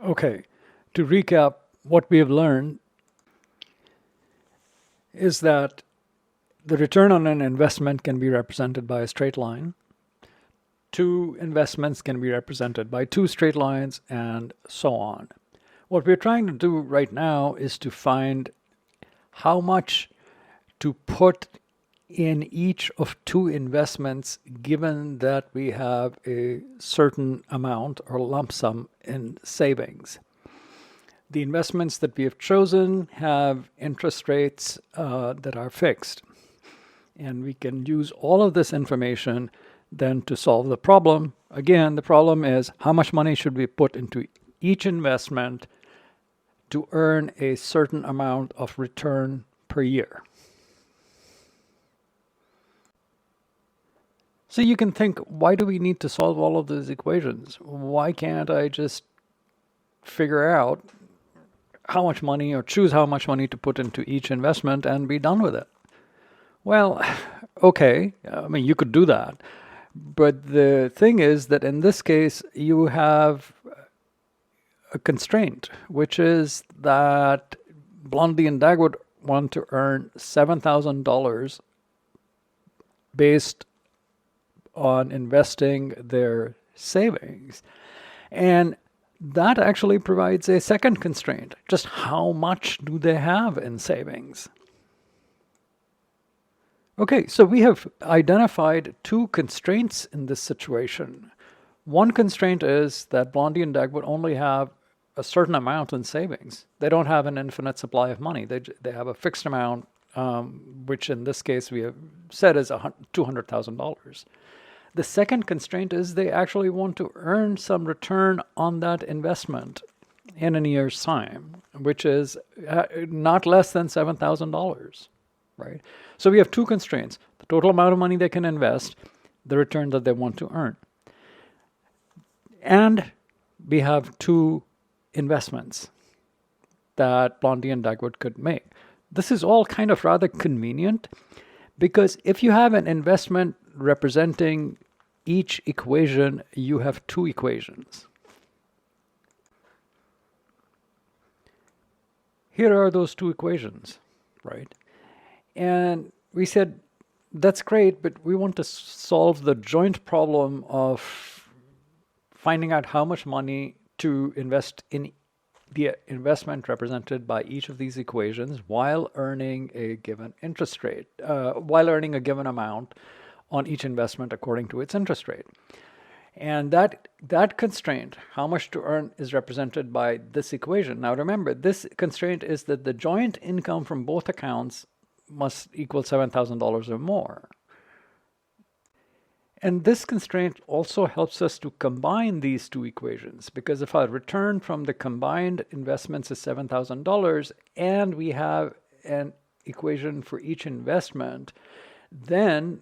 Okay, to recap, what we have learned is that the return on an investment can be represented by a straight line. Two investments can be represented by two straight lines, and so on. What we're trying to do right now is to find how much to put in each of two investments given that we have a certain amount or lump sum in savings. The investments that we have chosen have interest rates that are fixed. And we can use all of this information then to solve the problem. Again, the problem is how much money should we put into each investment to earn a certain amount of return per year. So you can think, why do we need to solve all of these equations? Why can't I just figure out how much money or choose how much money to put into each investment and be done with it? Well, okay, I mean, you could do that. But the thing is that in this case, you have a constraint, which is that Blondie and Dagwood want to earn $7,000 based on investing their savings. And that actually provides a second constraint. Just how much do they have in savings? Okay, so we have identified two constraints in this situation. One constraint is that Blondie and Dagwood only have a certain amount in savings. They don't have an infinite supply of money. They have a fixed amount, which in this case we have said is $200,000. The second constraint is they actually want to earn some return on that investment in a year's time, which is not less than $7,000, right? So we have two constraints: the total amount of money they can invest, the return that they want to earn. And we have two investments that Blondie and Dagwood could make. This is all kind of rather convenient because if you have an investment representing each equation, you have two equations. Here are those two equations, right? And we said, that's great, but we want to solve the joint problem of finding out how much money to invest in the investment represented by each of these equations while earning a given interest rate, while earning a given amount on each investment according to its interest rate. And that constraint, how much to earn, is represented by this equation. Now remember, this constraint is that the joint income from both accounts must equal $7,000 or more. And this constraint also helps us to combine these two equations, because if our return from the combined investments is $7,000 and we have an equation for each investment, then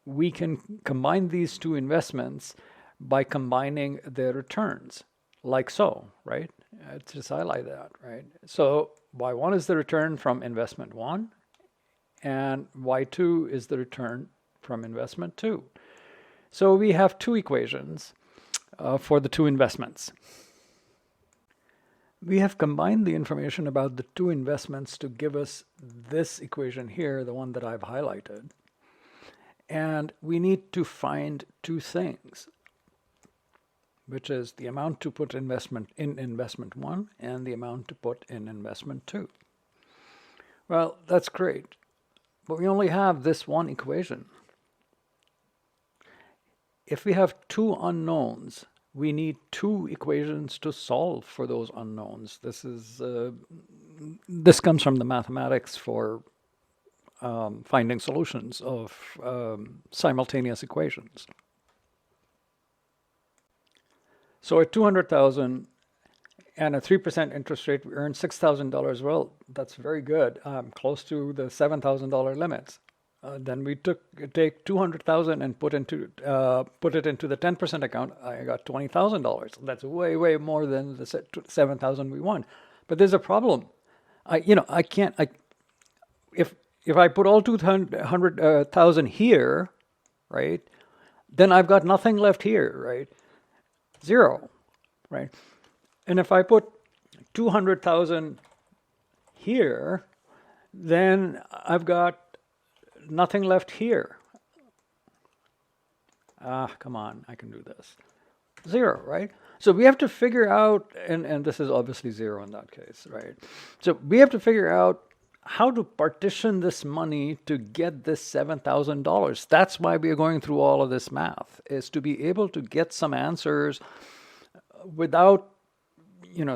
we can combine these two investments by combining their returns, like so, right? Let's just highlight that, right? So Y1 is the return from investment 1, and Y2 is the return from investment 2. So we have two equations for the two investments. We have combined the information about the two investments to give us this equation here, the one that I've highlighted. And we need to find two things, which is the amount to put investment in investment 1 and the amount to put in investment 2. Well, that's great, but we only have this one equation. If we have two unknowns, we need two equations to solve for those unknowns. This comes from the mathematics for finding solutions of simultaneous equations. So at $200,000 and a 3% interest rate, we earn $6,000. Well, that's very good, close to the $7,000 limits. Then we take $200,000 and put it into the 10% account. I got $20,000. That's way more than the $7,000 we want. But there's a problem. If I put all 200,000 here, right, then I've got nothing left here, right? Zero, right? And if I put 200,000 here, then I've got nothing left here. Come on, I can do this. 0, right? So we have to figure out, and this is obviously 0 in that case, right? So we have to figure out how to partition this money to get this $7,000. That's why we are going through all of this math, is to be able to get some answers without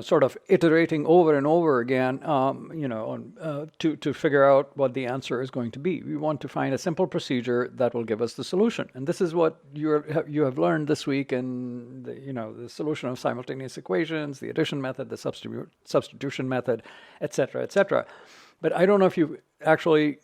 sort of iterating over and over again, to figure out what the answer is going to be. We want to find a simple procedure that will give us the solution. And this is what you have learned this week in the solution of simultaneous equations, the addition method, the substitution method, etc., etc. But I don't know if you've actually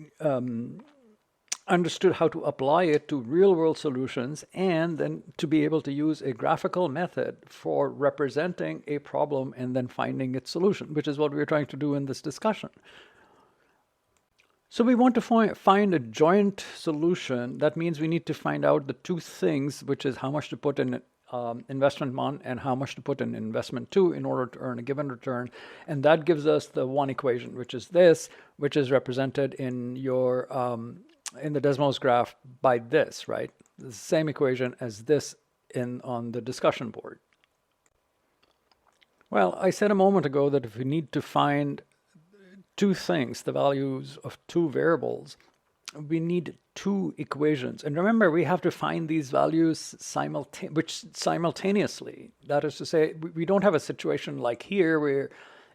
understood how to apply it to real-world solutions, and then to be able to use a graphical method for representing a problem and then finding its solution, which is what we're trying to do in this discussion. So we want to find a joint solution. That means we need to find out the two things, which is how much to put in investment 1 and how much to put in investment 2 in order to earn a given return. And that gives us the one equation, which is this, which is represented in your in the Desmos graph by this, right? The same equation as this on the discussion board. Well, I said a moment ago that if we need to find two things, the values of two variables, we need two equations. And remember, we have to find these values simultaneously. That is to say, we don't have a situation like here where,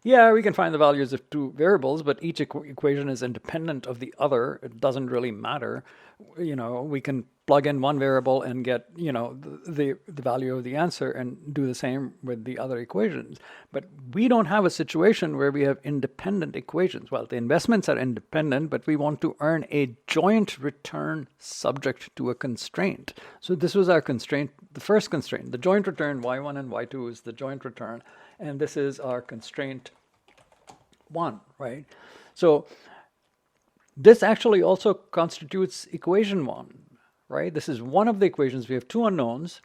yeah, we can find the values of two variables, but each equation is independent of the other. It doesn't really matter. We can plug in one variable and get, the value of the answer and do the same with the other equations. But we don't have a situation where we have independent equations. Well, the investments are independent, but we want to earn a joint return subject to a constraint. So this was our constraint, the first constraint. The joint return y1 and y2 is the joint return. And this is our constraint 1, right? So this actually also constitutes equation 1, right? This is one of the equations. We have two unknowns,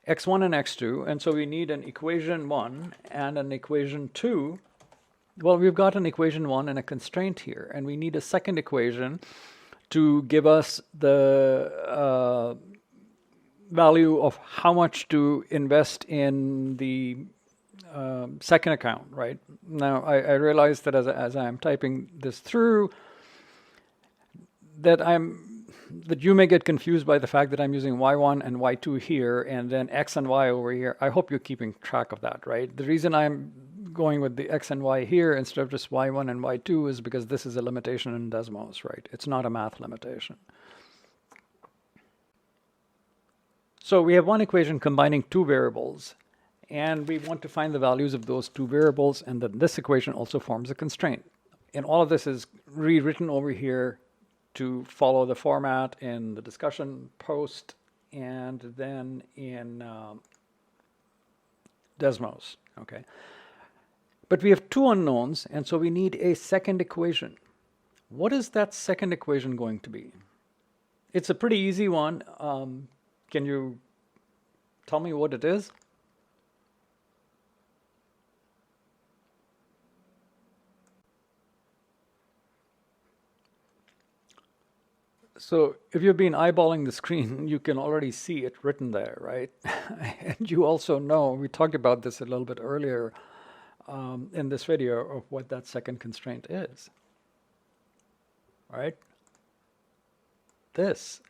x1 and x2, and so we need an equation 1 and an equation 2. Well, we've got an equation 1 and a constraint here, and we need a second equation to give us the value of how much to invest in the second account, right? Now, I realize that as I'm typing this through, that you may get confused by the fact that I'm using y1 and y2 here, and then x and y over here. I hope you're keeping track of that, right? The reason I'm going with the x and y here instead of just y1 and y2 is because this is a limitation in Desmos, right? It's not a math limitation. So we have one equation combining two variables, and we want to find the values of those two variables, and then this equation also forms a constraint. And all of this is rewritten over here to follow the format in the discussion post and then in Desmos, okay? But we have two unknowns, and so we need a second equation. What is that second equation going to be? It's a pretty easy one. Can you tell me what it is? So if you've been eyeballing the screen, you can already see it written there, right? And you also know, we talked about this a little bit earlier in this video, of what that second constraint is, right? This.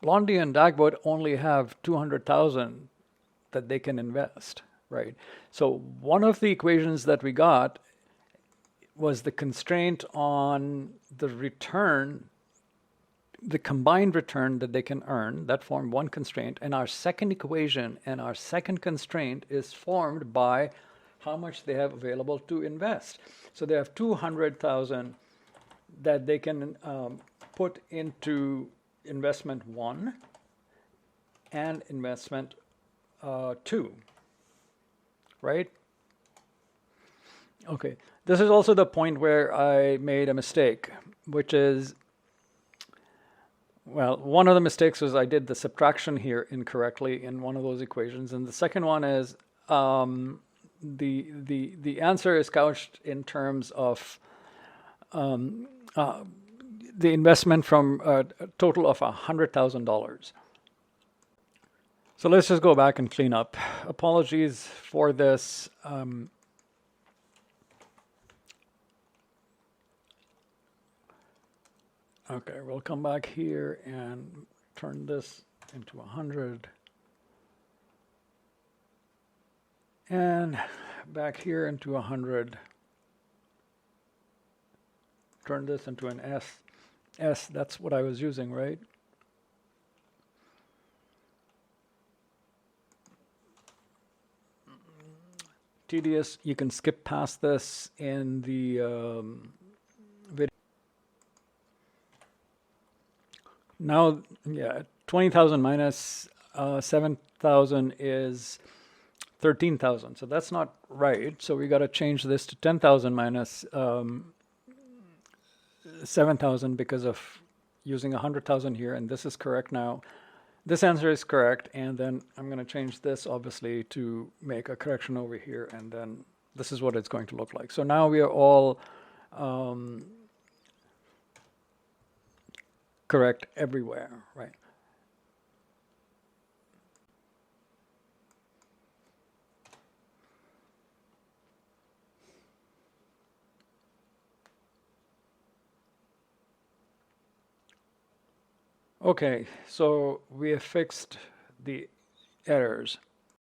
Blondie and Dagwood only have 200,000 that they can invest, right? So one of the equations that we got was the constraint on the return, the combined return that they can earn. That formed one constraint. And our second equation and our second constraint is formed by how much they have available to invest. So they have 200,000 that they can put into investment 1 and investment 2, right? Okay, this is also the point where I made a mistake, which is, well, one of the mistakes was I did the subtraction here incorrectly in one of those equations, and the second one is the answer is couched in terms of the investment from a total of $100,000. So let's just go back and clean up. Apologies for this. Okay, we'll come back here and turn this into 100. And back here into 100. Turn this into an S. S, that's what I was using, right? Tedious, you can skip past this in the video. Now, yeah, 20,000 minus 7,000 is 13,000. So that's not right. So we got to change this to 10,000 minus 7,000 because of using 100,000 here. And this is correct now. This answer is correct. And then I'm going to change this, obviously, to make a correction over here. And then this is what it's going to look like. So now we are all correct everywhere, right? Okay, so we have fixed the errors.